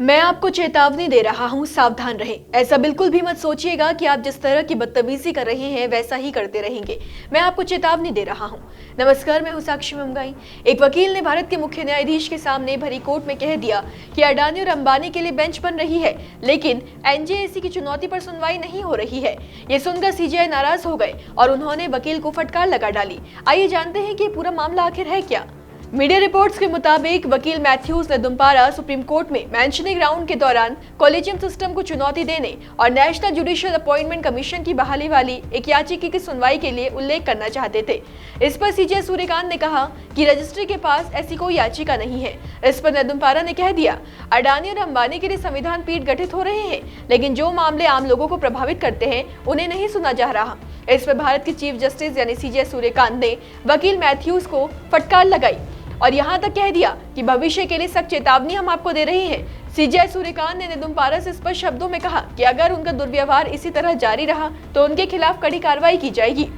मैं आपको चेतावनी दे रहा हूं, सावधान रहें। ऐसा बिल्कुल भी मत सोचिएगा कि आप जिस तरह की बदतमीजी कर रहे हैं वैसा ही करते रहेंगे। मैं आपको चेतावनी दे रहा हूं। नमस्कार, मैं हूं साक्षी मंगाई। एक वकील ने भारत के मुख्य न्यायाधीश के सामने भरी कोर्ट में कह दिया कि अडानी और अंबानी के लिए बेंच बन रही है, लेकिन एनजेएसी की चुनौती पर सुनवाई नहीं हो रही है। ये सुनकर सीजेआई नाराज हो गए और उन्होंने वकील को फटकार लगा डाली। आइए जानते हैं कि पूरा मामला आखिर है क्या। मीडिया रिपोर्ट्स के मुताबिक वकील मैथ्यूज नेदुम्पारा सुप्रीम कोर्ट में मेंशनिंग राउंड के दौरान कॉलेजियम सिस्टम को चुनौती देने और नेशनल जुडिशियल अपॉइंटमेंट कमीशन की बहाली वाली एक याचिका की सुनवाई के लिए उल्लेख करना चाहते थे। इस पर सीजे सूर्यकांत ने कहा कि रजिस्ट्री के पास ऐसी कोई याचिका नहीं है। इस पर नेदुम्पारा ने कह दिया, अडानी और अंबानी के लिए संविधान पीठ गठित हो रहे हैं, लेकिन जो मामले आम लोगों को प्रभावित करते हैं उन्हें नहीं सुना जा रहा। इस पर भारत के चीफ जस्टिस यानी सीजे सूर्यकांत ने वकील मैथ्यूज को फटकार लगाई और यहां तक कह दिया कि भविष्य के लिए सख्त चेतावनी हम आपको दे रहे हैं। सीजे सूर्यकांत ने नेदुम्पारा से स्पष्ट शब्दों में कहा कि अगर उनका दुर्व्यवहार इसी तरह जारी रहा तो उनके खिलाफ कड़ी कार्रवाई की जाएगी।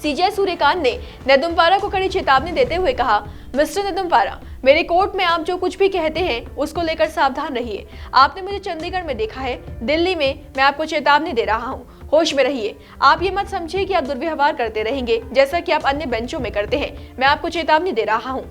सीजे सूर्यकांत ने नेदुम्पारा को कड़ी चेतावनी देते हुए कहा, मिस्टर नेदुम्पारा, मेरे कोर्ट में आप जो कुछ भी कहते हैं उसको लेकर सावधान रहिए। आपने मुझे चंडीगढ़ में देखा है, दिल्ली में मैं आपको चेतावनी दे रहा हूँ। होश में रहिए। आप ये मत समझिए कि आप दुर्व्यवहार करते रहेंगे जैसा कि आप अन्य बेंचों में करते हैं। मैं आपको चेतावनी दे रहा हूँ।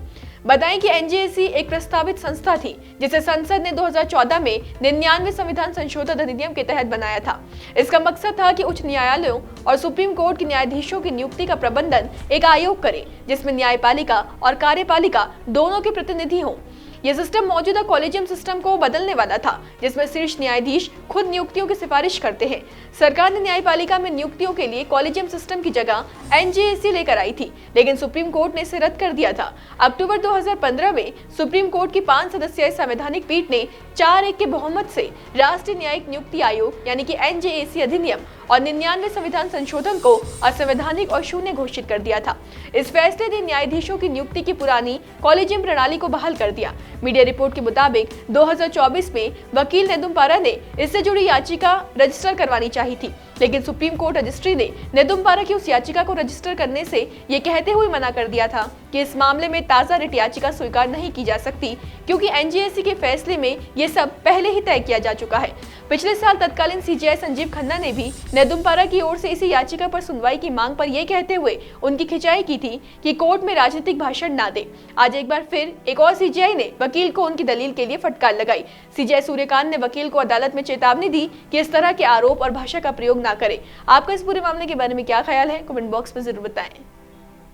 बताएं कि एनजेएसी एक प्रस्तावित संस्था थी जिसे संसद ने 2014 में 99 संविधान संशोधन अधिनियम के तहत बनाया था। इसका मकसद था कि उच्च न्यायालयों और सुप्रीम कोर्ट के न्यायाधीशों की नियुक्ति का प्रबंधन एक आयोग करे जिसमें न्यायपालिका और कार्यपालिका दोनों के प्रतिनिधि हों। यह सिस्टम मौजूदा कॉलेजियम सिस्टम को बदलने वाला था, जिसमें शीर्ष न्यायाधीश खुद नियुक्तियों की सिफारिश करते हैं। सरकार ने न्यायपालिका में नियुक्तियों के लिए कॉलेजियम सिस्टम की जगह एनजेएसी लेकर आई थी, लेकिन सुप्रीम कोर्ट ने इसे रद्द कर दिया था। अक्टूबर 2015 में सुप्रीम कोर्ट की 5 सदस्यीय संवैधानिक पीठ ने 4-1 के बहुमत से राष्ट्रीय न्यायिक नियुक्ति आयोग यानी कि एनजेएसी अधिनियम और 99 संविधान संशोधन को असंवैधानिक और शून्य घोषित कर दिया था। इस फैसले ने न्यायाधीशों की नियुक्ति की पुरानी कॉलेजियम प्रणाली को बहाल कर दिया। मीडिया रिपोर्ट के मुताबिक 2024 में वकील नेदुम्पारा ने इससे जुड़ी याचिका रजिस्टर करवानी चाहिए थी, लेकिन सुप्रीम कोर्ट रजिस्ट्री ने नेदुम्पारा की उस याचिका को रजिस्टर करने से ये कहते हुए मना कर दिया था कि इस मामले में ताज़ा रिट याचिका स्वीकार नहीं की जा सकती, क्योंकि एनजेएसी के फैसले में ये सब पहले ही तय किया जा चुका है। पिछले साल तत्कालीन सीजेआई संजीव खन्ना ने भी नेदुम्पारा की ओर से इसी याचिका पर सुनवाई की मांग पर यह कहते हुए उनकी खिंचाई की थी कि कोर्ट में राजनीतिक भाषण ना दे। आज एक बार फिर एक और सीजेआई ने वकील को उनकी दलील के लिए फटकार लगाई। सीजेआई सूर्यकांत ने वकील को अदालत में चेतावनी दी कि इस तरह के आरोप और भाषा का प्रयोग ना करे। आपका इस पूरे मामले के बारे में क्या ख्याल है, कमेंट बॉक्स में जरूर बताएं।